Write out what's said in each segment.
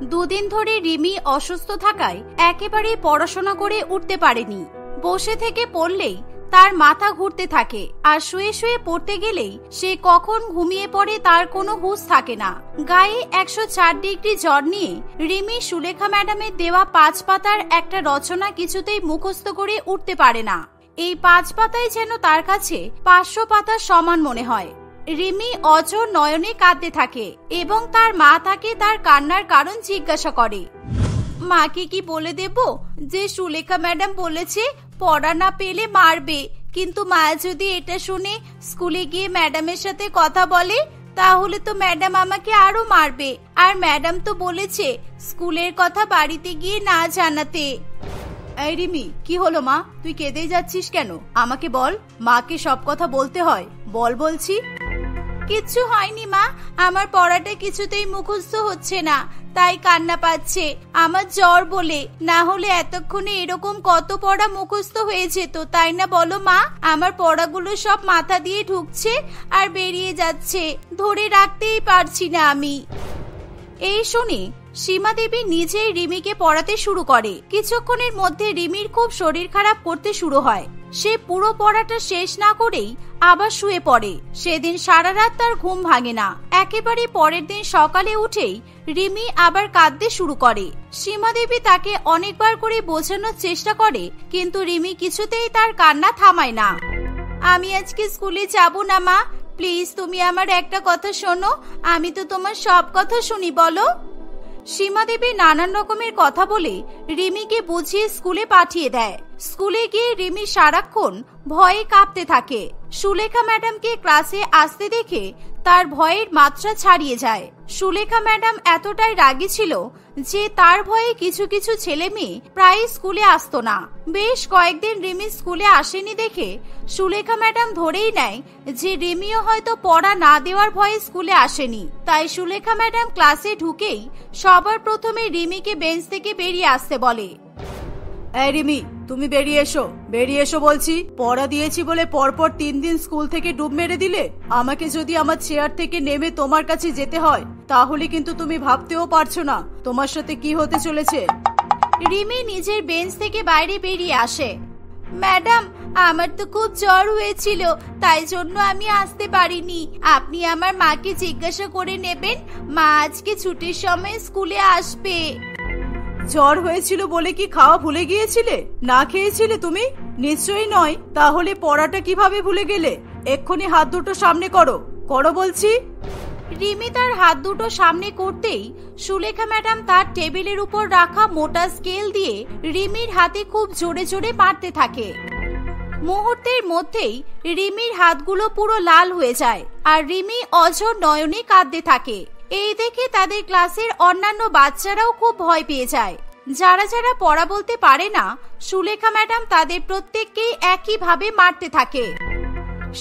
দুদিন ধরে রিমি অসুস্থ থাকায় একেবারে পড়াশোনা করে উঠতে পারেনি। বসে থেকে পড়লেই তার মাথা ঘুরতে থাকে, আর শুয়ে শুয়ে পড়তে গেলেই সে কখন ঘুমিয়ে পড়ে তার কোনো হুঁশ থাকে না। গায়ে 104 ডিগ্রি জ্বর নিয়ে রিমি সুলেখা ম্যাডামের দেওয়া 5 পাতার একটা রচনা কিছুতেই মুখস্থ করে উঠতে পারে না। এই 5 পাতাই যেন তার কাছে 500 পাতার সমান মনে হয়। রিমি অঝোর নয়নে কাঁদতে থাকে এবং তার মা তাকে তার কান্নার কারণ জিজ্ঞাসা করে। মাকে কি বলে দেব যে সুলেখা ম্যাডাম বলেছে পড়া না পেলে মারবে, কিন্তু মা যদি এটা শুনে স্কুলে গিয়ে ম্যাডামের সাথে কথা বলে তাহলে তো ম্যাডাম আমাকে আরো মারবে, আর ম্যাডাম তো বলেছে স্কুলের কথা বাড়িতে গিয়ে না জানাতে। এই রিমি, কি হলো মা? তুই কেঁদেই যাচ্ছিস কেন? আমাকে বল, মাকে সব কথা বলতে হয়, বল বলছি। কিচ্ছু হয়নি মা, আমার পড়াটা কিছুতেই মুখস্থ হচ্ছে না, তাই কান্না পাচ্ছে। আমার জ্বর বলে, না হলে এতক্ষণে এরকম কত পড়া মুখস্থ হয়ে যেত, তাই না বলো মা? আমার পড়াগুলো সব মাথা দিয়ে ঢুকছে আর বেরিয়ে যাচ্ছে, ধরে রাখতেই পারছি না আমি। এই শুনে সীমা দেবী নিজেই রিমিকে পড়াতে শুরু করে। কিছুক্ষণের মধ্যে রিমির খুব শরীর খারাপ করতে শুরু হয়। সে পুরো পড়াটা শেষ না করেই আবার শুয়ে পড়ে। সেদিন সারা রাত তার ঘুম ভাঙে না। একেবারে পরের দিন সকালে উঠেই রিমি আবার কাঁদতে শুরু করে। সীমা দেবী তাকে অনেকবার করে বোঝানোর চেষ্টা করে, কিন্তু রিমি কিছুতেই তার কান্না থামায় না। আমি আজকে স্কুলে যাব না মা, প্লিজ তুমি আমার একটা কথা শোনো, আমি তো তোমার সব কথা শুনি, বলো। সীমা দেবী নানান রকমের কথা বলে রিমিকে বুঝিয়ে স্কুলে পাঠিয়ে দেয়। স্কুলে গিয়ে রিমি সারাক্ষণ ভয়ে কাঁপতে থাকে। সুলেখা ম্যাডামকে ক্লাসে আসতে দেখে তার ভয়ের মাত্রা ছাড়িয়ে যায়। সুলেখা ম্যাডাম এতটাই রাগী ছিল যে তার ভয়ে কিছু কিছু ছেলে মেয়ে প্রায় স্কুলে আসতো না। বেশ কয়েকদিন রিমি স্কুলে আসেনি দেখে সুলেখা ম্যাডাম ধরেই নেয় যে রিমিও হয়তো পড়া না দেওয়ার ভয়ে স্কুলে আসেনি। তাই সুলেখা ম্যাডাম ক্লাসে ঢুকেই সবার প্রথমে রিমিকে বেঞ্চ থেকে বেরিয়ে আসতে বলে। এই রিমি, তুমি বেরিয়ে এসো, বেরিয়ে এসো বলছি। পড়া দিয়েছি বলে পরপর 3 দিন স্কুল থেকে ডুব মেরে দিলে। আমাকে যদি আমার চেয়ার থেকে নেমে তোমার কাছে যেতে হয় তাহলে কিন্তু তুমি ভাবতেও পারছো না তোমার সাথে কি হতে চলেছে। রিমি নিজের বেঞ্চ থেকে বাইরে বেরিয়ে আসে। ম্যাডাম, আমার তো খুব জ্বর হয়েছিল, তাই জন্য আমি আসতে পারিনি। আপনি আমার মাকে জিজ্ঞাসা করে নেবেন, মা আজকে ছুটির সময় স্কুলে আসবে। জ্বর হয়েছিল বলে কি খাওয়া ভুলে গিয়েছিলে? না খেয়েছিলে তুমি? নিশ্চয়ই নয়, তাহলে পড়াটা কিভাবে ভুলে গেলে? এক্ষুনি হাত দুটো সামনে করো, করো বলছি। রিমি তার হাত দুটো সামনে করতেই সুলেখা ম্যাডাম তার টেবিলের উপর রাখা মোটা স্কেল দিয়ে রিমির হাতে খুব জোরে জোরে মারতে থাকে। মুহূর্তের মধ্যেই রিমির হাতগুলো পুরো লাল হয়ে যায় আর রিমি অঝোর নয়নে কাঁদতে থাকে। এই দেখে তাদের ক্লাসের অন্যান্য বাচ্চারাও খুব ভয় পেয়ে যায়। যারা যারা পড়া বলতে পারে না, সুলেখা ম্যাডাম তাদের প্রত্যেককেই একইভাবে মারতে থাকে।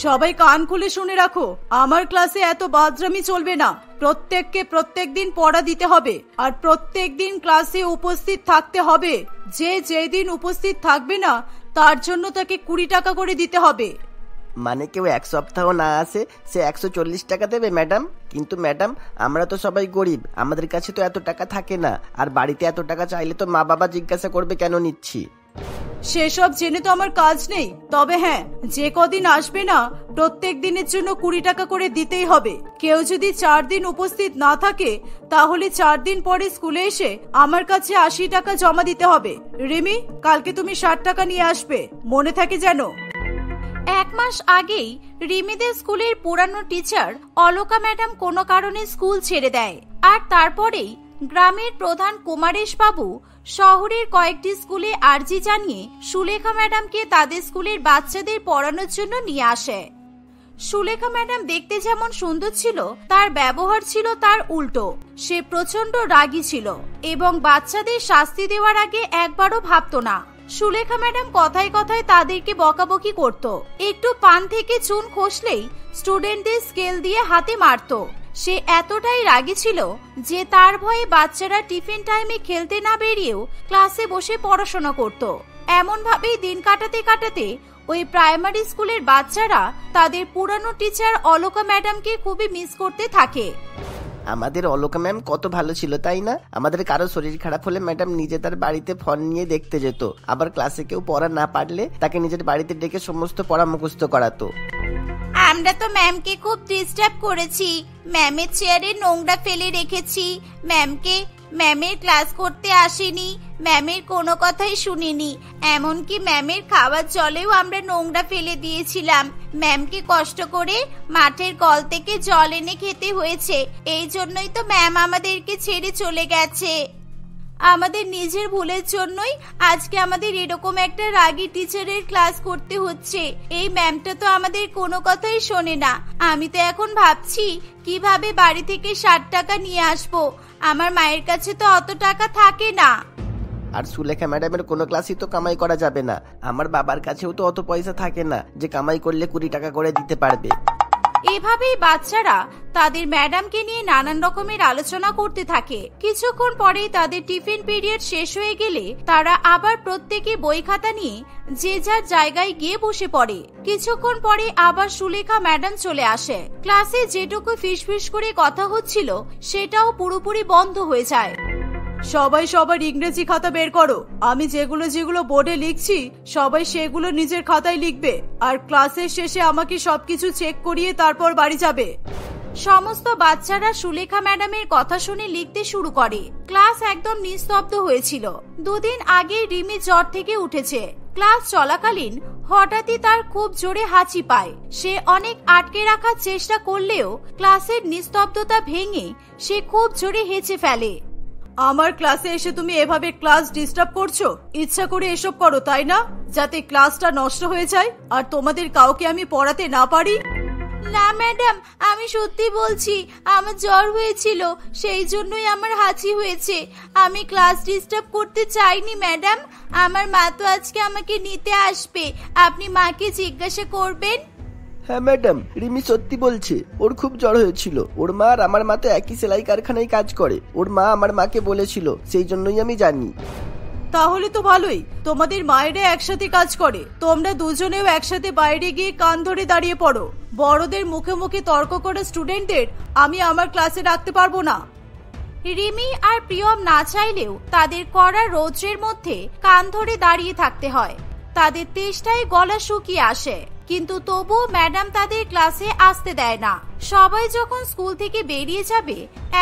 সবাই কান খুলে শুনে রাখো, আমার ক্লাসে এত বাদরামি চলবে না। প্রত্যেককে প্রত্যেক দিন পড়া দিতে হবে আর প্রত্যেক দিন ক্লাসে উপস্থিত থাকতে হবে। যে যেদিন উপস্থিত থাকবে না তার জন্য তাকে 20 টাকা করে দিতে হবে। মানে কেউ 1 সপ্তাহ না আসে সে 140 টাকা দেবে ম্যাডাম? কিন্তু ম্যাডাম, আমরা তো সবাই গরিব, আমাদের কাছে তো এত টাকা থাকে না। আর বাড়িতে এত টাকা চাইলে তো মা বাবা জিজ্ঞাসা করবে কেন নিচ্ছি। সেসব জেনে তো আমার কাজ নেই, তবে হ্যাঁ, যে কদিন আসবে না প্রত্যেক দিনের জন্য 20 টাকা করে দিতেই হবে। কেউ যদি 4 দিন উপস্থিত না থাকে তাহলে 4 দিন পরে স্কুলে এসে আমার কাছে 80 টাকা জমা দিতে হবে। রিমি, কালকে তুমি 60 টাকা নিয়ে আসবে, মনে থাকে যেন। 1 মাস আগেই রিমিদের স্কুলের পুরানো টিচার অলকা ম্যাডাম কোনো কারণে স্কুল ছেড়ে দেয়, আর তারপরেই গ্রামের প্রধান কুমারেশ বাবু শহরের কয়েকটি স্কুলে আর্জি জানিয়ে সুলেখা ম্যাডামকে তাদের স্কুলের বাচ্চাদের পড়ানোর জন্য নিয়ে আসে। সুলেখা ম্যাডাম দেখতে যেমন সুন্দর ছিল, তার ব্যবহার ছিল তার উল্টো। সে প্রচন্ড রাগী ছিল এবং বাচ্চাদের শাস্তি দেওয়ার আগে একবারও ভাবতো না। সুলেখা ম্যাডাম কথায় কথায় তাদেরকে বকাবকি করত। একটু পান থেকে চুন খসলেই স্টুডেন্টদের স্কেল দিয়ে হাতে মারত। সে এতটাই রাগী ছিল যে তার ভয়ে বাচ্চারা টিফিন টাইমে খেলতে না বেরিয়েও ক্লাসে বসে পড়াশোনা করত। এমন ভাবেই দিন কাটাতে কাটাতে ওই প্রাইমারি স্কুলের বাচ্চারা তাদের পুরানো টিচার অলকা ম্যাডামকে খুবই মিস করতে থাকে। আমাদের অলোকা ম্যাম কত ভালো ছিল তাই না? আমাদের কারো শরীর খারাপ হলে ম্যাডাম নিজে তার বাড়িতে ফোন নিয়ে দেখতে যেত, আবার ক্লাসে কেউ পড়া না পারলে তাকে নিজের বাড়িতে ডেকে সমস্ত পড়া মুখস্থ করাতো। আমরা তো ম্যামকে খুব ডিস্টার্ব করেছি, ম্যামের চেয়ারে নোংরা ফেলে রেখেছি, ম্যামের ক্লাস করতে আসেনি, ম্যামের কোনো কথাই শুনিনি, এমনকি ম্যামের খাওয়ার জলেও আমরা নোংরা ফেলে দিয়েছিলাম। ম্যামকে কষ্ট করে মাঠের কল থেকে জল এনে খেতে হয়েছে, এই জন্যই তো ম্যাম আমাদেরকে ছেড়ে চলে গেছে। আমাদের নিজের ভুলের জন্যই আজকে আমাদের এরকম একটা রাগী টিচারের ক্লাস করতে হচ্ছে। এই ম্যামটা তো আমাদের কোনো কথাই শোনে না। আমি তো এখন ভাবছি কিভাবে বাড়ি থেকে 60 টাকা নিয়ে আসবো, আমার মায়ের কাছে তো অত টাকা থাকে না। আর সুলেখা ম্যাডামের কোনো ক্লাসই তো কামাই করা যাবে না, আমার বাবার কাছেও তো অত পয়সা থাকে না যে কামাই করলে 20 টাকা করে দিতে পারবে। এভাবেই বাচ্চারা তাদের ম্যাডামকে নিয়ে নানান রকমের আলোচনা করতে থাকে। কিছুক্ষণ পরেই তাদের টিফিন পিরিয়ড শেষ হয়ে গেলে তারা আবার প্রত্যেকে বই খাতা নিয়ে যে যার জায়গায় গিয়ে বসে পড়ে। কিছুক্ষণ পরে আবার সুলেখা ম্যাডাম চলে আসে। ক্লাসে যেটুকু ফিসফিস করে কথা হচ্ছিল সেটাও পুরোপুরি বন্ধ হয়ে যায়। সবাই সবার ইংরেজি খাতা বের করো, আমি যেগুলো যেগুলো বোর্ডে লিখছি সবাই সেগুলো নিজের খাতায় লিখবে, আর ক্লাসের শেষে আমাকে সবকিছু চেক করিয়ে তারপর বাড়ি যাবে। সমস্ত বাচ্চারা সুলেখা ম্যাডামের কথা শুনে লিখতে শুরু করে। ক্লাস একদম নিস্তব্ধ হয়েছিল। 2 দিন আগে রিমি জ্বর থেকে উঠেছে। ক্লাস চলাকালীন হঠাৎই তার খুব জোরে হাঁচি পায়। সে অনেক আটকে রাখার চেষ্টা করলেও ক্লাসের নিস্তব্ধতা ভেঙে সে খুব জোরে হেঁচে ফেলে। আমার ক্লাসে এসে তুমি এভাবে ক্লাস ডিস্টার্ব করছো, ইচ্ছা করে এসব করো তাই না, যাতে ক্লাসটা নষ্ট হয়ে যায় আর তোমাদের কাউকে আমি পড়াতে না পারি? না ম্যাডাম, আমি সত্যি বলছি, আমার জ্বর হয়েছিল, সেই জন্যই আমার হাঁচি হয়েছে। আমি ক্লাস ডিস্টার্ব করতে চাইনি ম্যাডাম। আমার মা তো আজকে আমাকে নিতে আসবে, আপনি মাকে জিজ্ঞাসা করবেন। হ্যাঁ ম্যাডাম, রিমি সত্যি বলছে, ওর খুব জ্বর হয়েছিল। ওর মা আর আমার মা তো একই সেলাই কারখানায় কাজ করে, ওর মা আমার মাকে বলেছিল, সেই জন্যই আমি জানি। তাহলে তো ভালোই, তোমাদের মায়েরা একসাথে কাজ করে, তোমরা দুজনেও একসাথে বাইরে গিয়ে কান ধরে দাঁড়িয়ে পড়ো। বড়দের মুখে মুখে তর্ক করে স্টুডেন্টদের আমি আমার ক্লাসে রাখতে পারবো না। রিমি আর প্রিয়ম না চাইলেও তাদের কড়া রৌদ্রের মধ্যে কান ধরে দাঁড়িয়ে থাকতে হয়। তাদের তেষ্টায় গলা শুকিয়ে আসে, কিন্তু তবুও ম্যাডাম তাদের ক্লাসে আসতে দেয় না। সবাই যখন স্কুল থেকে বেরিয়ে যাবে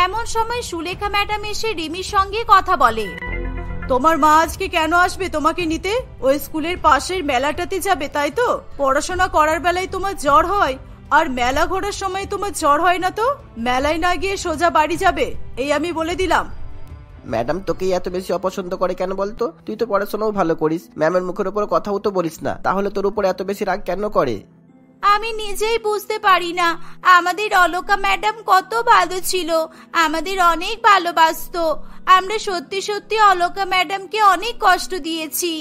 এমন সময় সুলেখা ম্যাডাম এসে রিমির সঙ্গে কথা বলে। তোমার মা আজকে কেন আসবে তোমাকে নিতে? ওই স্কুলের পাশের মেলাটাতে যাবে তাই তো? পড়াশোনা করার বেলায় তোমার জ্বর হয় আর মেলা ঘোরার সময় তোমার জ্বর হয় না তো? মেলায় না গিয়ে সোজা বাড়ি যাবে, এই আমি বলে দিলাম। ম্যাডাম তোকে এত বেশি অপছন্দ করে কেন বলতো? তুই তো পড়াশোনাও ভালো করিস, ম্যামের মুখের উপর কথাও তো বলিস না, তাহলে তোর উপর এত বেশি রাগ কেন করে? আমি নিজেই বুঝতে পারি না। আমাদের অলোকা ম্যাডাম কত ভালো ছিল, আমাদের অনেক ভালোবাসতো। আমরা সত্যি সত্যি অলোকা ম্যাডামকে অনেক কষ্ট দিয়েছি।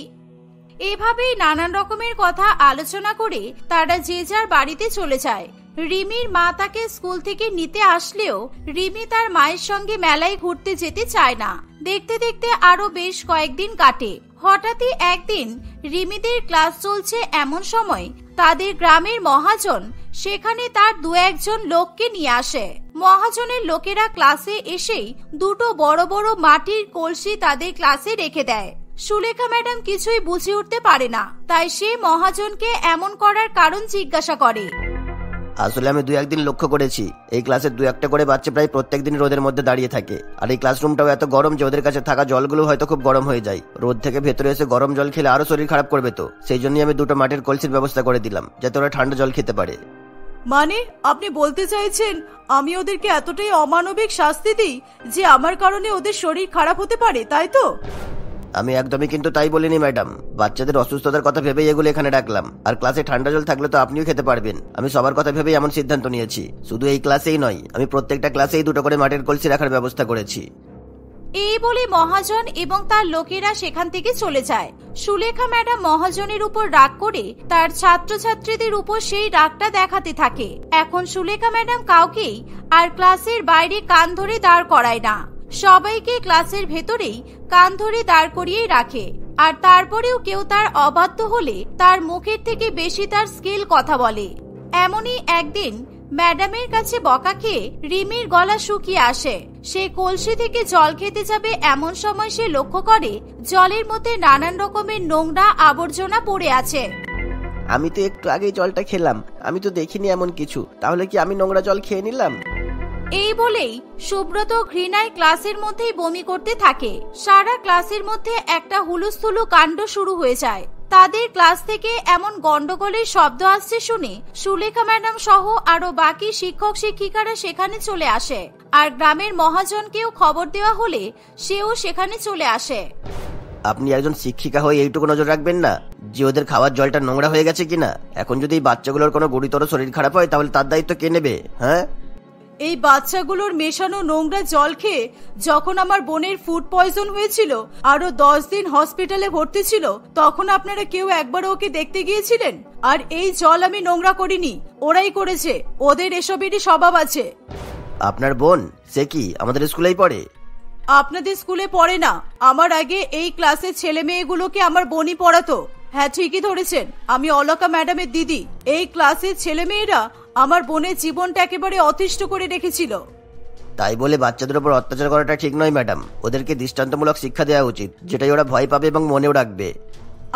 এভাবেই নানান রকমের কথা আলোচনা করে তারা যে যার বাড়িতে চলে যায়। রিমির মা তাকে স্কুল থেকে নিতে আসলেও রিমি তার মায়ের সঙ্গে মেলায় ঘুরতে যেতে চায় না। দেখতে দেখতে আরো বেশ কয়েকদিন কাটে। হঠাৎই একদিন রিমিদের ক্লাস চলছে এমন সময় তাদের গ্রামের মহাজন সেখানে তার 2-1 লোককে নিয়ে আসে। মহাজনের লোকেরা ক্লাসে এসেই 2টো বড় বড় মাটির কলসি তাদের ক্লাসে রেখে দেয়। সুলেখা ম্যাডাম কিছুই বুঝে উঠতে পারে না, তাই সে মহাজনকে এমন করার কারণ জিজ্ঞাসা করে। আসলে আমি 2-1 দিন লক্ষ্য করেছি, এই ক্লাসে 2-1টা করে বাচ্চা প্রায় প্রত্যেকদিন রোদের মধ্যে দাঁড়িয়ে থাকে, আর এই ক্লাসরুমটাও এত গরম যে ওদের কাছে থাকা জলগুলো হয়তো খুব গরম হয়ে যায়। রোদ থেকে ভেতরে এসে গরম জল খেলে আরো শরীর খারাপ করবে, তো সেই জন্যই আমি 2টো মাটির কলসির ব্যবস্থা করে দিলাম, যাতে ওরা ঠান্ডা জল খেতে পারে। মানে আপনি বলতে চাইছেন আমি ওদেরকে এতটাই অমানবিক শাস্তি দিই যে আমার কারণে ওদের শরীর খারাপ হতে পারে, তাই তো? আমি একদমই কিন্তু তাই বলিনি ম্যাডাম, বাচ্চাদের অসুস্থতার কথা ভেবেই এগুলো এখানে রাখলাম। আর ক্লাসে ঠান্ডা জল থাকলে তো আপনিও খেতে পারবেন, আমি সবার কথা ভেবেই এমন সিদ্ধান্ত নিয়েছি। শুধু এই ক্লাসেই নয়, আমি প্রত্যেকটা ক্লাসেই 2টো করে মাটির কলসি রাখার ব্যবস্থা করেছি। এই বলে মহাজন এবং তার লোকেরা সেখান থেকে চলে যায়। সুলেখা ম্যাডাম মহাজনের উপর রাগ করে তার ছাত্রছাত্রীদের উপর সেই রাগটা দেখাতে থাকে। এখন সুলেখা ম্যাডাম কাউকেই আর ক্লাসের বাইরে কান ধরে দাঁড় করায় না, সবাইকে ক্লাসের ভেতরেই কান ধরে দাঁড় করিয়ে রাখে। আর তারপরেও কেউ তার অবাধ্য হলে তার মুখের থেকে বেশি তার স্কিল কথা বলে। এমনই একদিন ম্যাডামের কাছে বকা খেয়ে রিমির গলা শুকিয়ে আসে। সে কলসি থেকে জল খেতে যাবে এমন সময় সে লক্ষ্য করে জলের মধ্যে নানান রকমের নোংরা আবর্জনা পড়ে আছে। আমি তো একটু আগেই জলটা খেলাম, আমি তো দেখিনি এমন কিছু, তাহলে কি আমি নোংরা জল খেয়ে নিলাম? এই বলেই সুব্রত ঘৃণায় ক্লাসের মধ্যেই বমি করতে থাকে। সারা ক্লাসের মধ্যে একটা হুলুস্থুলু কাণ্ড শুরু হয়ে যায়। তাদের ক্লাস থেকে এমন গন্ডগোলের শব্দ আসছে শুনে সুলেখা ম্যাডাম সহ আরো বাকি শিক্ষক শিক্ষিকারা সেখানে চলে আসে। আর গ্রামের মহাজনকেও খবর দেওয়া হলে সেও সেখানে চলে আসে। আপনি একজন শিক্ষিকা হয়ে এইটুকু নজর রাখবেন না যে ওদের খাওয়ার জলটা নোংরা হয়ে গেছে কিনা? এখন যদি এই বাচ্চাগুলোর কোনো গুরুতর শরীর খারাপ হয় তাহলে তার দায়িত্ব কে নেবে? হ্যাঁ, এই বাচ্চাগুলোর মেশানো নোংরা জল খেয়ে যখন আমার বোনের ফুড পয়জন হয়েছিল, আরো 10 দিন হসপিটালে ভর্তি ছিল, তখন আপনারা কেউ একবার ওকে দেখতে গিয়েছিলেন? আর এই জল আমি নোংরা করিনি, ওরাই করেছে। ওদের এসবেরই স্বভাব আছে। আপনার বোন সে কি আমাদের স্কুলেই পড়ে? আপনাদের স্কুলে পড়ে না, আমার আগে এই ক্লাসের ছেলে মেয়েগুলোকে আমার বোনই পড়াতো। হ্যাঁ, ঠিকই ধরেছেন, আমি অলকা ম্যাডামের দিদি। এই ক্লাসের ছেলে মেয়েরা আমার বোনের জীবনটা একেবারে অতিষ্ঠ করে রেখেছিল। তাই বলে বাচ্চাদের উপর অত্যাচার করাটা ঠিক নয় ম্যাডাম। ওদেরকে দৃষ্টান্তমূলক শিক্ষা দেওয়া উচিত, যেটাই ওরা ভয় পাবে এবং মনেও রাখবে।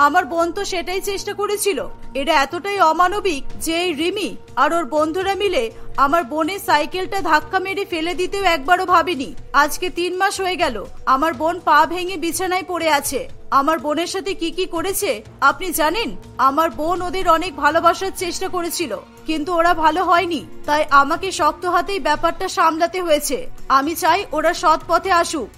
আমার বোন তো সেটাই চেষ্টা করেছিল। এরা এতটাই অমানবিক যে এই রিমি আর ওর বন্ধুরা মিলে আমার বোনের সাইকেলটা ধাক্কা মেরে ফেলে দিতেও একবারও ভাবেনি। আজকে 3 মাস হয়ে গেল আমার বোন পা ভেঙে বিছানায় পড়ে আছে। আমার বোনের সাথে কি কি করেছে আপনি জানেন? আমার বোন ওদের অনেক ভালোবাসার চেষ্টা করেছিল, কিন্তু ওরা ভালো হয়নি। তাই আমাকে শক্ত হাতেই ব্যাপারটা সামলাতে হয়েছে। আমি চাই ওরা সৎ পথে আসুক।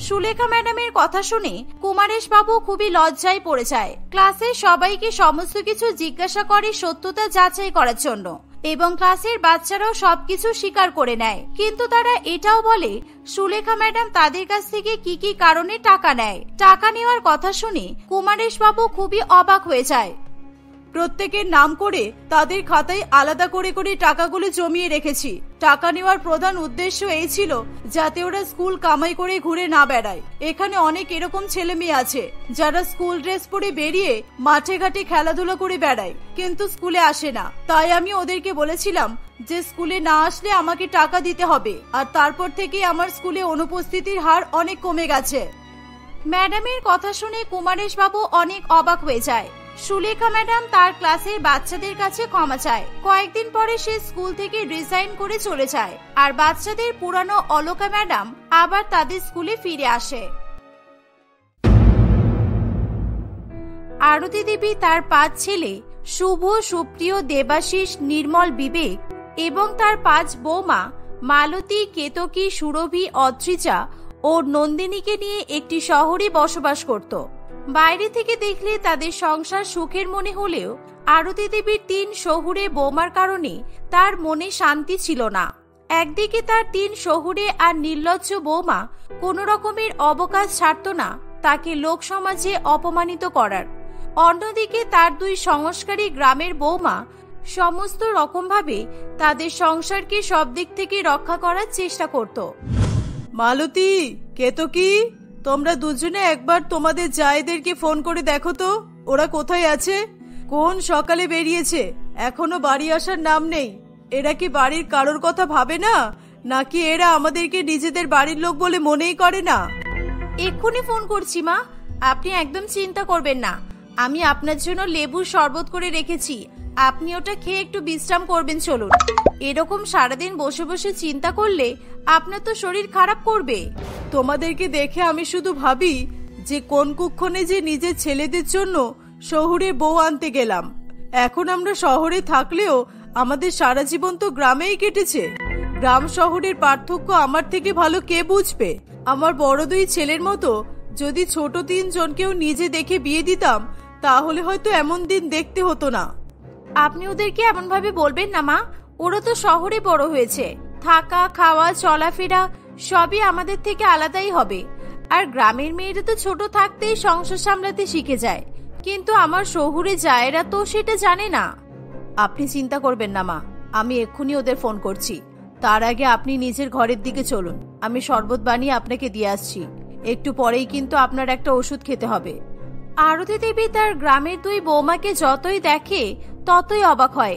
সুলেখা ম্যাডামের কথা শুনে কুমারেশ বাবু খুবই লজ্জায় পড়ে যায়। ক্লাসে সবাইকে সমস্ত কিছু জিজ্ঞাসা করে সত্যতা যাচাই করার জন্য, এবং ক্লাসের বাচ্চারাও সবকিছু স্বীকার করে নেয়। কিন্তু তারা এটাও বলে সুলেখা ম্যাডাম তাদের কাছ থেকে কি কি কারণে টাকা নেয়। টাকা নেওয়ার কথা শুনে কুমারেশ বাবু খুবই অবাক হয়ে যায়। প্রত্যেকের নাম করে তাদের খাতায় আলাদা করে করে টাকাগুলো জমিয়ে রেখেছি। টাকা নেওয়ার প্রধান উদ্দেশ্য এই ছিল যাতে ওরা স্কুল কামাই করে ঘুরে না বেড়ায়। এখানে অনেক এরকম ছেলে মেয়ে আছে যারা স্কুল ড্রেস পরে বেরিয়ে মাঠে ঘাটে খেলাধুলা করে বেড়ায়, কিন্তু স্কুলে আসে না। তাই আমি ওদেরকে বলেছিলাম যে স্কুলে না আসলে আমাকে টাকা দিতে হবে। আর তারপর থেকে আমার স্কুলে অনুপস্থিতির হার অনেক কমে গেছে। ম্যাডামের কথা শুনে কুমারেশ বাবু অনেক অবাক হয়ে যায়। সুলেখা ম্যাডাম তার ক্লাসের বাচ্চাদের কাছে ক্ষমা চায়। কয়েকদিন পরে সে স্কুল থেকে রিজাইন করে চলে যায়, আর বাচ্চাদের পুরানো অলকা ম্যাডাম আবার তাদের স্কুলে ফিরে আসে। আরতি দেবী তার 5 ছেলে শুভ, সুপ্রিয়, দেবাশিস, নির্মল, বিবেক এবং তার 5 বৌমা মালতী, কেতকী, সুরভি, অদ্রিজা ও নন্দিনীকে নিয়ে একটি শহরে বসবাস করত। বাইরে থেকে দেখলে তাদের সংসার সুখের মনে হলেও আরতি দেবীর 3 শহুরে বৌমার কারণে তার মনে শান্তি ছিল না। একদিকে তার 3 শহুরে আর নির্লজ্জ বৌমা কোন রকমের অবকাশ ছাড়ত না তাকে লোক সমাজে অপমানিত করার। অন্যদিকে তার 2 সংস্কারী গ্রামের বৌমা সমস্ত রকম ভাবে তাদের সংসারকে সব দিক থেকে রক্ষা করার চেষ্টা করত। মালতী, কেতকী, তোমরা দুজনে একবার তোমাদের জায়েদেরকে ফোন করে দেখো তো ওরা কোথায় আছে। কোন সকালে বেরিয়েছে, এখনো বাড়ি আসার নাম নেই। এরা কি বাড়ির কারোর কথা ভাবে না, নাকি এরা আমাদেরকে নিজেদের বাড়ির লোক বলে মনেই করে না? এক্ষুনি ফোন করছি মা, আপনি একদম চিন্তা করবেন না। আমি আপনার জন্য লেবুর শরবত করে রেখেছি, আপনি ওটা খেয়ে একটু বিশ্রাম করবেন। চলুন, এরকম সারাদিন বসে বসে চিন্তা করলে আপনার তো শরীর খারাপ করবে। তোমাদেরকে দেখে আমি শুধু ভাবি যে কোন কুক্ষণে যে নিজের ছেলেদের জন্য শহরে বউ আনতে গেলাম। এখন আমরা শহরে থাকলেও আমাদের সারা জীবন তো গ্রামেই কেটেছে। গ্রাম শহরের পার্থক্য আমার থেকে ভালো কে বুঝবে? আমার বড় 2 ছেলের মতো যদি ছোট 3 জনকেও নিজে দেখে বিয়ে দিতাম তাহলে হয়তো এমন দিন দেখতে হতো না। আপনি ওদেরকে এমন ভাবে বলবেন না মা, ওরা তো শহরে বড় হয়েছে। থাকা, খাওয়া, চলাফেরা সবই আমাদের থেকে আলাদাই হবে। আর গ্রামের মেয়েরা তো ছোট থাকতেই সংসার সামলাতে শিখে যায়, কিন্তু আমার শহুরে জায়েরা তো সেটা জানে না। আপনি চিন্তা করবেন না মা, আমি এক্ষুনি ওদের ফোন করছি। তার আগে আপনি নিজের ঘরের দিকে চলুন, আমি শরবত বানিয়ে আপনাকে দিয়ে আসছি। একটু পরেই কিন্তু আপনার একটা ওষুধ খেতে হবে। আরতি দেবী তার গ্রামের 2 বৌমাকে যতই দেখে ততই অবাক হয়।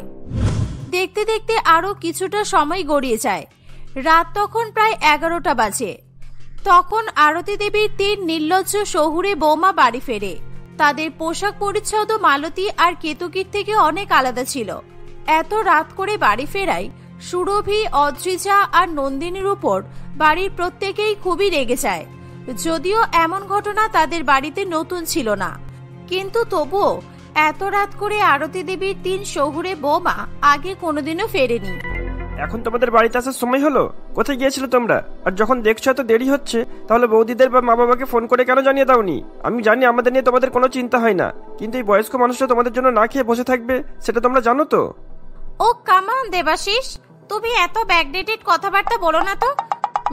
দেখতে দেখতে আরো কিছুটা সময় গড়িয়ে যায়। রাত তখন প্রায় 11টা বাজে। তখন আরতি দেবীর 3 নির্লজ্জ শহুরে বৌমা বাড়ি ফেরে। তাদের পোশাক পরিচ্ছদ মালতী আর কেতকীর থেকে অনেক আলাদা ছিল। এত রাত করে বাড়ি ফেরায় সুরভি, অদ্রিজা আর নন্দিনীর উপর বাড়ির প্রত্যেকেই খুবই রেগে যায়। যদিও এমন ঘটনা তাদের বাড়িতে নতুন ছিল না, কিন্তু তবুও এত রাত করে আরতি দেবীর 3 শহুরে বৌমা আগে কোনোদিনও ফেরেনি। এখন তোমাদের বাড়িতে আসার সময় হলো, কোথায় গিয়েছিলে তোমরা? আর যখন দেখছো এত দেরি হচ্ছে, তাহলে বৌদিদের বা মা বাবাকে ফোন করে কেন জানিয়ে দাওনি? আমি জানি আমাদের নিয়ে তোমাদের কোনো চিন্তা হয় না, কিন্তু এই বয়স্ক মানুষরা তোমাদের জন্য না খেয়ে বসে থাকবে সেটা তোমরা জানো তো? ও কামান দেবাশিস, তুমি এত ব্যাকডেটেড কথাবার্তা বলো না তো।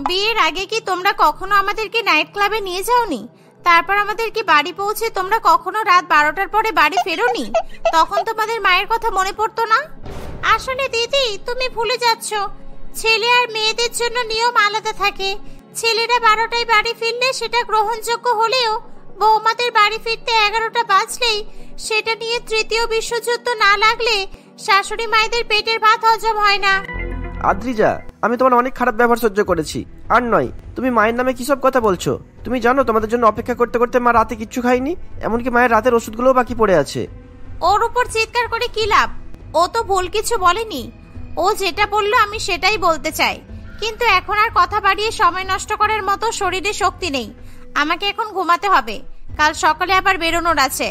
বিয়ের আগে কি তোমরা কখনো আমাদেরকে নাইট ক্লাবে নিয়ে যাওনি? তারপর আমাদেরকে বাড়ি পৌঁছে তোমরা কখনো রাত 12টার পরে বাড়ি ফেরোনি? তখন তোমাদের মায়ের কথা মনে পড়তো না? আসলে দিদি, তুমি ভুলে যাচ্ছ, ছেলে আর মেয়েদের জন্য নিয়ম আলাদা থাকে। ছেলেরা 12টায় বাড়ি ফিরলে সেটা গ্রহণযোগ্য হলেও বৌমাদের বাড়ি ফিরতে 11টা বাজলেই সেটা নিয়ে তৃতীয় বিশ্বযুদ্ধ না লাগলে শাশুড়ি মায়েদের পেটের ভাত হজম হয় না। আদ্রিজা, আমি তোমার অনেক খারাপ ব্যবহার সহ্য করেছি, আর নয়। তুমি মায়ের নামে কি সব কথা বলছো? তুমি জানো তোমাদের জন্য অপেক্ষা করতে করতে মা রাতে কিচ্ছু খায়নি, এমনকি মায়ের রাতের ওষুধগুলোও বাকি পড়ে আছে। ওর উপর চিৎকার করে কি লাভ? ও তো ভুল কিছু বলেনি। ও যেটা বললো আমি সেটাই বলতে চাই, কিন্তু এখন আর কথা বাড়িয়ে সময় নষ্ট করার মতো শরীরে শক্তি নেই। আমাকে এখন ঘুমাতে হবে, কাল সকালে আবার বেরোনোর আছে।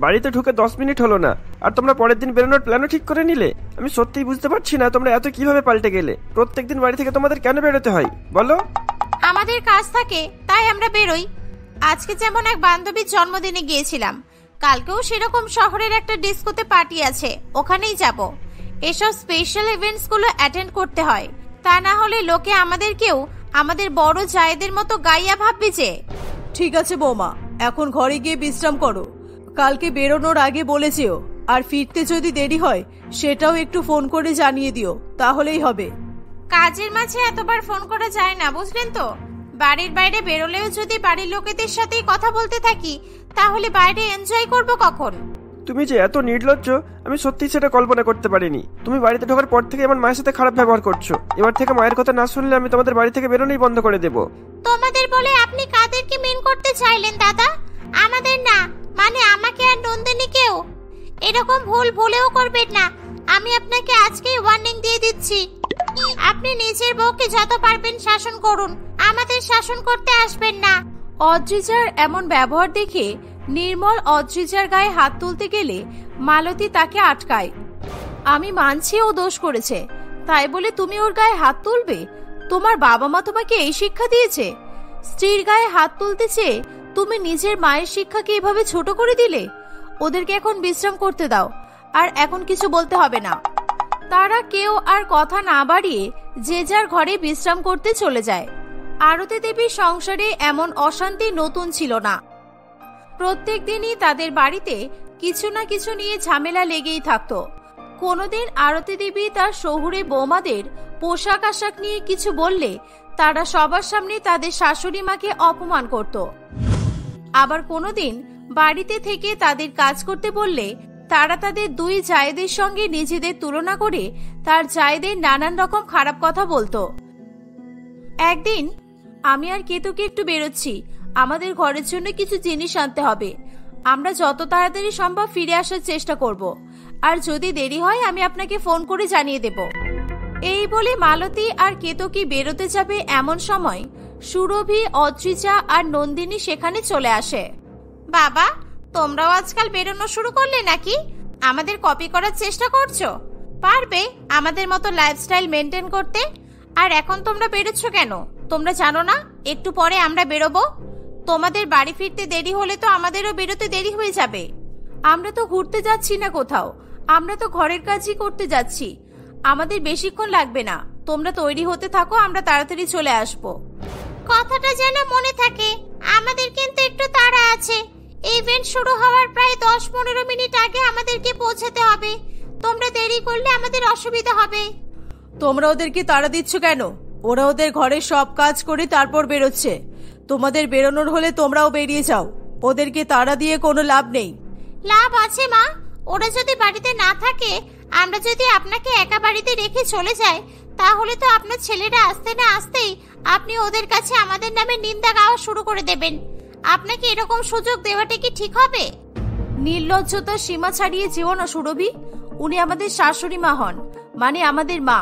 বাড়িতে ঢুকে 10 মিনিট হলো না, আর তোমরা পরের দিন বেরোনোর প্ল্যানও ঠিক করে নিলে। আমি সত্যিই বুঝতে পারছি না তোমরা এত কিভাবে পাল্টে গেলে। প্রত্যেকদিন বাড়ি থেকে তোমাদের কেন বেরোতে হয় বলো? আমাদের কাজ থাকে তাই আমরা বেরোই। আজকে যেমন এক বান্ধবীর জন্মদিনে গিয়েছিলাম, কালকেও সেরকম শহরের একটা ডিস্কোতে পার্টি আছে, ওখানেই যাব। এসব স্পেশাল ইভেন্টস গুলো অ্যাটেন্ড করতে হয়, তা না হলে লোকে আমাদেরকেও আমাদের বড় জায়েদের মতো গাইয়া ভাববে যে। ঠিক আছে বৌমা, এখন ঘরে গিয়ে বিশ্রাম করো। কালকে বেরোনোর আগে বলে যেও, আর ফিরতে যদি দেরি হয় সেটাও একটু ফোন করে জানিয়ে দিও, তাহলেই হবে। কাজের মাঝে এতবার ফোন করা যায় না, বুঝলেন তো। বাড়ির বাইরে বেরোলেও যদি বাড়ির লোকেদের সাথেই কথা বলতে থাকি, তাহলে বাইরে এনজয় করব কখন? তুমি যে এত নির্লজ্জ, আমি সত্যিই সেটা কল্পনা করতে পারিনি। তুমি বাড়িতে ঢোকার পর থেকে আমার মায়ের সাথে খারাপ ব্যবহার করছো। এবার থেকে মায়ের কথা না শুনলে আমি তোমাদের বাড়ি থেকে বেরোনোই বন্ধ করে দেব। তোমাদের বলে আপনি কাদেরকে মিন করতে চাইলেন দাদা? আমাদের না, মানে আমাকে আর নন্দিনীকেও। এরকম ভুল ভুলেও করবেন না, আমি আপনাকে আজকেই ওয়ার্নিং দিয়ে দিচ্ছি। আপনি নিজের বউকে যত পারবেন শাসন করুন, আমাদের শাসন করতে আসবেন না। অদ্রিজার এমন ব্যবহার দেখে নির্মল অদ্রিজার গায়ে হাত তুলতে গেলে মালতী তাকে আটকায়। আমি মানছি ও দোষ করেছে, তাই বলে তুমি ওর গায়ে হাত তুলবে? তোমার বাবা মা তোমাকে এই শিক্ষা দিয়েছে? স্ত্রীর গায়ে হাত তুলতে চেয়ে তুমি নিজের মায়ের শিক্ষাকে এভাবে ছোট করে দিলে। ওদেরকে এখন বিশ্রাম করতে দাও, আর এখন কিছু বলতে হবে না। তারা কেউ আর কথা না বাড়িয়ে যে যার ঘরে বিশ্রাম করতে চলে যায়। আরতি দেবীর সংসারে এমন অশান্তি নতুন ছিল না। প্রত্যেক দিনই তাদের বাড়িতে কিছু না কিছু নিয়ে ঝামেলা লেগেই থাকত। কোনোদিন আরতি দেবী তার শহুরে বৌমাদের পোশাক আশাক নিয়ে কিছু বললে তারা সবার সামনে তাদের শাশুড়ি মাকে অপমান করত। আবার কোনোদিন বাড়িতে থেকে তাদের কাজ করতে বললে তারা তাদের 2 জায়েদের সঙ্গে নিজেদের তুলনা করে তার জায়েদের নানান রকম খারাপ কথা বলতো। একদিন আমি আর কেতুকে একটু বেরোচ্ছি, আমাদের ঘরের জন্য কিছু জিনিস আনতে হবে। আমরা যত তাড়াতাড়ি সম্ভব ফিরে আসার চেষ্টা করব, আর যদি দেরি হয় আমি আপনাকে ফোন করে জানিয়ে দেব। এই বলে মালতী আর কেতকী বেরোতে যাবে এমন সময় সুরভি, অদ্রিজা আর নন্দিনী সেখানে চলে আসে। বাবা, তোমরাও আজকাল বেরোনো শুরু করলে নাকি? আমাদের কপি করার চেষ্টা করছো? পারবে আমাদের মতো লাইফস্টাইল মেনটেন করতে? আর এখন তোমরা বেরোচ্ছ কেন? তোমরা জানো না একটু পরে আমরা বেরোবো? তোমাদের বাড়ি ফিরতে দেরি হলে তো আমাদেরও বেরোতে দেরি হয়ে যাবে। আমরা তো ঘুরতে যাচ্ছি না কোথাও, আমরা তো ঘরের কাজই করতে যাচ্ছি। আমাদের বেশিক্ষণ লাগবে না, তোমরা তৈরি হতে থাকো, আমরা তাড়াতাড়ি চলে আসবো। কথাটা যেন মনে থাকে, আমাদের কিন্তু একটু তাড়া আছে। ইভেন্ট শুরু হওয়ার প্রায় 10-15 মিনিট আগে আমাদেরকে পৌঁছাতে হবে। তোমরা দেরি করলে আমাদের অসুবিধা হবে। তোমরা ওদেরকে তাড়া দিচ্ছ কেন? ওরা ওদের ঘরে সব কাজ করে তারপর বেরোচ্ছে। তোমাদের বেরোনোর হলে তোমরাও বেরিয়ে যাও, ওদেরকে তাড়া দিয়ে কোনো লাভ নেই। লাভ আছে মা, ওরা যদি বাড়িতে না থাকে আমরা যদি আপনাকে একা বাড়িতে রেখে চলে যাই তাহলে তো আপনার ছেলেরা আসতে না আসতেই আপনি ওদের কাছে আমাদের নামে নিন্দা গাওয়া শুরু করে দেবেন। আপনাকে এরকম সুযোগ দেওয়াটা কি ঠিক হবে? নির্লজ্জতার সীমা ছাড়িয়ে যেও না সুরভি। উনি আমাদের শাশুড়ি মা হন, মানে আমাদের মা,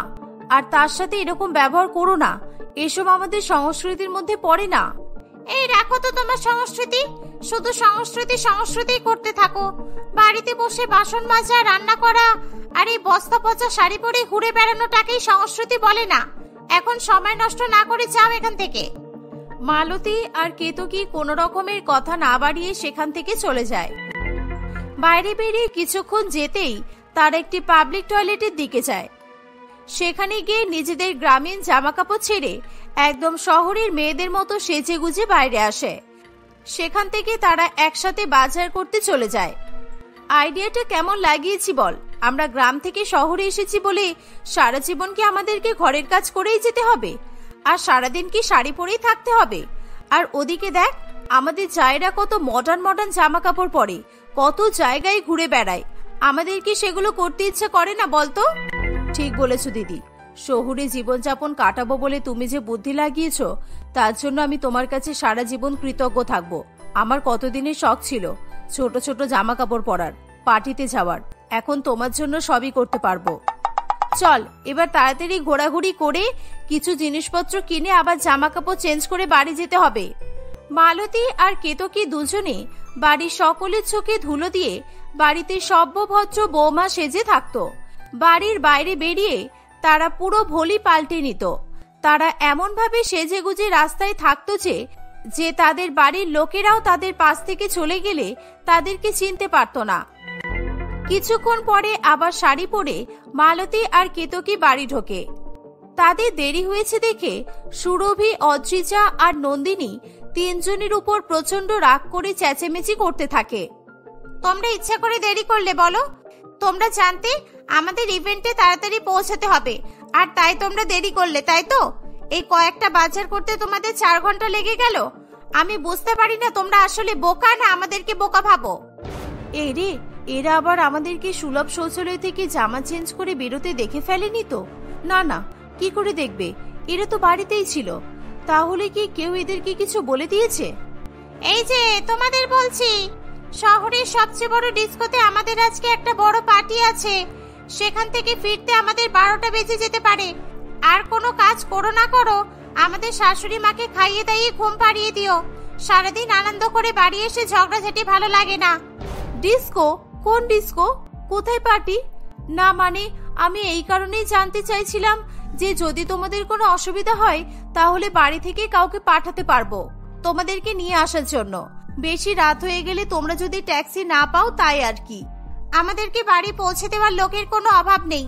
আর তার সাথে এরকম ব্যবহার করো না। এসব আমাদের সংস্কৃতির মধ্যে পড়ে না। এই রাখো তো তোমার সংস্কৃতি, শুধু সংস্কৃতি সংস্কৃতি করতে থাকো। বাড়িতে বসে বাসন মাজা, রান্না করা আর এই বস্তা পচা শাড়ি পরে ঘুরে বেড়ানোটাকেই সংস্কৃতি বলে না। এখন সময় নষ্ট না করে যাও এখান থেকে। মালতী আর কেতকী কোনো রকমের কথা না বাড়িয়ে সেখান থেকে চলে যায়। বাইরে বেরিয়ে কিছুক্ষণ যেতেই তার একটি পাবলিক টয়লেটের দিকে যায়। সেখানে গিয়ে নিজেদের গ্রামীণ জামাকাপড় ছেড়ে একদম শহরের মেয়েদের মতো সেজে গুজে বাইরে আসে। সেখান থেকে তারা একসাথে বাজার করতে চলে যায়। আইডিয়াটা কেমন লাগিয়েছি বল? আমরা গ্রাম থেকে শহরে এসেছি বলে সারা জীবন কি আমাদেরকে ঘরের কাজ করেই যেতে হবে? আর সারাদিন কি শাড়ি পরেই থাকতে হবে? আর ওদিকে দেখ, আমাদের জায়েরা কত মডার্ন মডার্ন জামা কাপড় পরে, কত জায়গায় ঘুরে বেড়ায়। আমাদের কি সেগুলো করতে ইচ্ছা করে না বলতো? ঠিক বলেছো দিদি। শহুরে জীবনযাপন কাটাবো বলে তুমি যে বুদ্ধি লাগিয়েছো, তার জন্য আমি তোমার কাছে সারা জীবন কৃতজ্ঞ থাকবো। আমার কতদিনের শখ ছিল ছোট ছোট জামা কাপড় পরার, পার্টিতে যাওয়ার। এখন তোমার জন্য সবই করতে পারবো। চল এবার তাড়াতাড়ি ঘোরাঘুরি করে কিছু জিনিসপত্র কিনে আবার জামা কাপড় চেঞ্জ করে বাড়ি যেতে হবে। মালতী আর কেতকী দুজনে বাড়ির সকলের চোখে ধুলো দিয়ে বাড়িতে সভ্যভদ্র বৌমা সেজে থাকতো। বাড়ির বাইরে বেরিয়ে তারা পুরো ভোলি পাল্টে নিত। তারা এমন ভাবে সেজে গুজে রাস্তায় থাকতো যে তাদের বাড়ির লোকেরাও তাদের পাশ থেকে চলে গেলে তাদেরকে চিনতে পারত না। কিছুক্ষণ পরে আবার শাড়ি পরে মালতী আর কেতকী বাড়ি ঢোকে। তাদের দেরি হয়েছে দেখে সুরভি, অদ্রিজা আর নন্দিনী তিনজনের উপর প্রচন্ড রাগ করে চেঁচেমেচি করতে থাকে। তোমরা ইচ্ছা করে দেরি করলে বলো? তোমরা জানতে আমাদের ইভেন্টে তাড়াতাড়ি পৌঁছাতে হবে, আর তাই তোমরা দেরি করলে, তাই তো? এই কয়েকটা বাজার করতে তোমাদের 4 ঘন্টা লেগে গেল। আমি বুঝতে পারি না তোমরা আসলে বোকা না আমাদেরকে বোকা ভাবো। এই রে, এরা আবার আমাদেরকে সুলভ শৌচালয় থেকে জামা চেঞ্জ করে বেরোতে দেখে ফেলেনি তো? না না, কি করে দেখবে? এরা তো বাড়িতেই ছিল। তাহলে কি কেউ এদেরকে কিছু বলে দিয়েছে? এই যে তোমাদের বলছি, শহরের সবচেয়ে বড় ডিস্কোতে আমাদের আজকে একটা বড় পার্টি আছে। সেখান থেকে ফিরতে আমাদের 12টা বেজে যেতে পারে। আর কোনো কাজ করো না করো, আমাদের শাশুড়ি মাকে খাইয়ে দাইয়ে ঘুম পাড়িয়ে দিও। সারাদিন আনন্দ করে বাড়ি এসে ঝগড়াঝাটি ভালো লাগে না। ডিস্কো? কোন ডিস্কো? কোথায় পার্টি? না মানে আমি এই কারণেই জানতে চাইছিলাম যে যদি তোমাদের কোনো অসুবিধা হয় তাহলে বাড়ি থেকে কাউকে পাঠাতে পারবো তোমাদেরকে নিয়ে আসার জন্য। বেশি রাত হয়ে গেলে তোমরা যদি ট্যাক্সি না পাও তাই আর কি। আমাদেরকে বাড়ি পৌঁছে দেওয়ার লোকের কোনো অভাব নেই।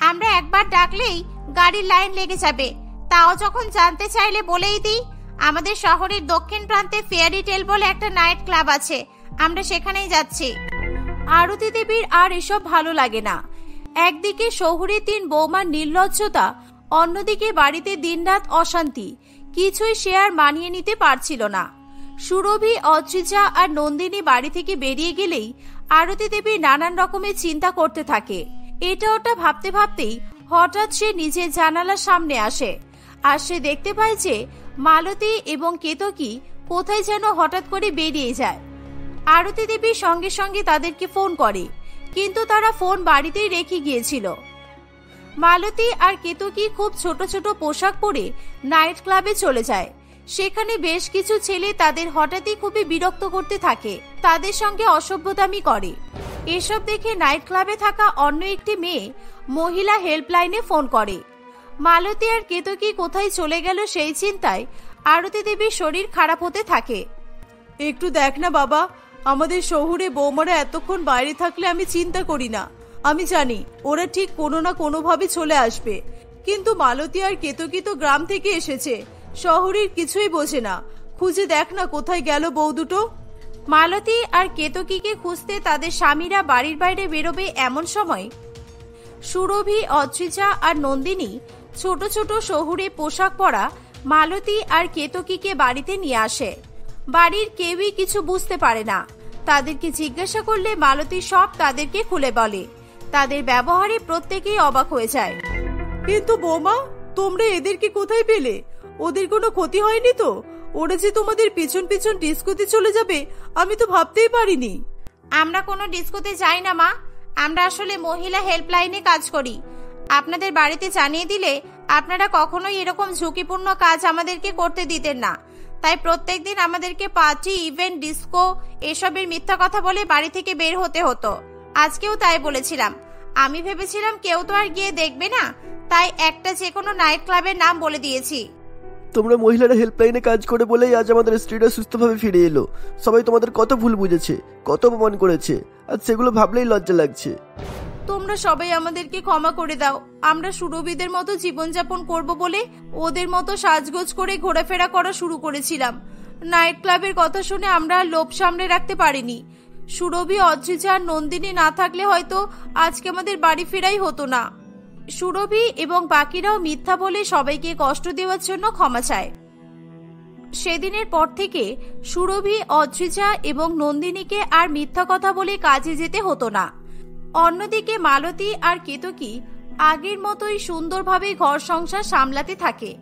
আমরা একবার ডাকলেই গাড়ির লাইন লেগে যাবে। তাও যখন জানতে চাইলে বলেই দিই, আমাদের শহরের দক্ষিণ প্রান্তে ফেয়ারি টেল বলে একটা নাইট ক্লাব আছে, আমরা সেখানেই যাচ্ছি। আরতি দেবীর আর এসব ভালো লাগে না। একদিকে শহুরে 3 বৌমার নির্লজ্জতা, অন্যদিকে বাড়িতে দিনরাত অশান্তি, কিছুই সে আর মানিয়ে নিতে পারছিল না। সুরভি, অদ্রিজা আর নন্দিনী বাড়ি থেকে বেরিয়ে গেলেই আরতি দেবী নানান রকমের চিন্তা করতে থাকে। এটা ওটা ভাবতে ভাবতেই হঠাৎ সে নিজের জানালার সামনে আসে, আর সে দেখতে পায় যে মালতী এবং কেতকী কোথায় যেন হঠাৎ করে বেরিয়ে যায়। আরতি দেবী সঙ্গে সঙ্গে তাদেরকে ফোন করে, কিন্তু তারা ফোন বাড়িতেই রেখে গিয়েছিল। মালতী আর কেতকী খুব ছোট ছোট পোশাক পরে নাইট ক্লাবে চলে যায়। সেখানে বেশ কিছু ছেলে তাদের হঠাৎই খুবই বিরক্ত করতে থাকে, তাদের সঙ্গে অসভ্যতামি করে। এসব দেখে নাইট ক্লাবে থাকা অন্য একটি মেয়ে মহিলা হেল্পলাইনে ফোন করে। মালতী আর কেতকী কোথায় চলে গেল সেই চিন্তায় আরতি দেবীর শরীর খারাপ হতে থাকে। একটু দেখ না বাবা, আমাদের শহুরে বৌমারা এতক্ষণ বাইরে থাকলে আমি চিন্তা করি না। আমি জানি ওরা ঠিক কোনো না কোনো ভাবে চলে আসবে, কিন্তু মালতী আর কেতকী তো গ্রাম থেকে এসেছে, শহরের কিছুই বোঝে না। খুঁজে দেখ না কোথায় গেল বউ দুটো। মালতী আর কেতকীকে খুঁজতে তাদের স্বামীরা বাড়ির বাইরে বেরোবে এমন সময় সুরভি, অদ্রিজা আর নন্দিনী ছোট ছোট শহুরে পোশাক পরা মালতী আর কেতকীকে বাড়িতে নিয়ে আসে। বাড়ির কেউই কিছু বুঝতে পারে না। তাদেরকে জিজ্ঞাসা করলে মালতী সব তাদেরকে খুলে বলে। তাদের ব্যবহারে প্রত্যেকেই অবাক হয়ে যায়। কিন্তু বৌমা, তোমরা এদেরকে কোথায় পেলে? ওদের কোনো ক্ষতি হয়নি তো? ওরা যে তোমাদের পিছন পিছন ডিস্কোতে চলে যাবে আমি তো ভাবতেই পারিনি। আমরা কোনো ডিস্কোতে যাই না মা, আমরা আসলে মহিলা হেল্পলাইনে কাজ করি। আপনাদের বাড়িতে জানিয়ে দিলে আপনারা কখনোই এরকম ঝুঁকিপূর্ণ কাজ আমাদেরকে করতে দিতেন না। তাই প্রত্যেকদিন আমাদেরকে পার্টি, ইভেন্ট, ডিস্কো এসবের মিথ্যা কথা বলে বাড়ি থেকে বের হতে হতো। আজকেও তাই বলেছিলাম। আমি ভেবেছিলাম কেউ তো আর গিয়ে দেখবে না, তাই একটা যে কোনো নাইট ক্লাবের নাম বলে দিয়েছি। তোমরা মহিলারা হেল্পলাইনে কাজ করে বলেই আজ আমাদের স্ত্রীরা সুস্থভাবে ফিরে এলো। সবাই তোমাদের কত ভুল বুঝেছে, কত অপমান করেছে, আর সেগুলো ভাবলেই লজ্জা লাগছে। তোমরা সবাই আমাদেরকে ক্ষমা করে দাও। আমরা সুরভিদের মতো জীবনযাপন করব বলে ওদের মতো সাজগোজ করে ঘোরাফেরা করা শুরু করেছিলাম। নাইট ক্লাবের কথা শুনে আমরা লোভ সামনে রাখতে পারিনি। সুরভি, অদ্রিজা আর নন্দিনী না থাকলে হয়তো আজকে আমাদের বাড়ি ফেরাই হতো না। সুরভি এবং বাকিরাও মিথ্যা বলে সবাইকে কষ্ট দেওয়ার জন্য ক্ষমা চায়। সেদিনের পর থেকে সুরভি, অদ্রিজা এবং নন্দিনীকে আর মিথ্যা কথা বলে কাজে যেতে হতো না। অন্যদিকে মালতী আর কেতকী আগের মতোই সুন্দরভাবে ঘর সংসার সামলাতে থাকে।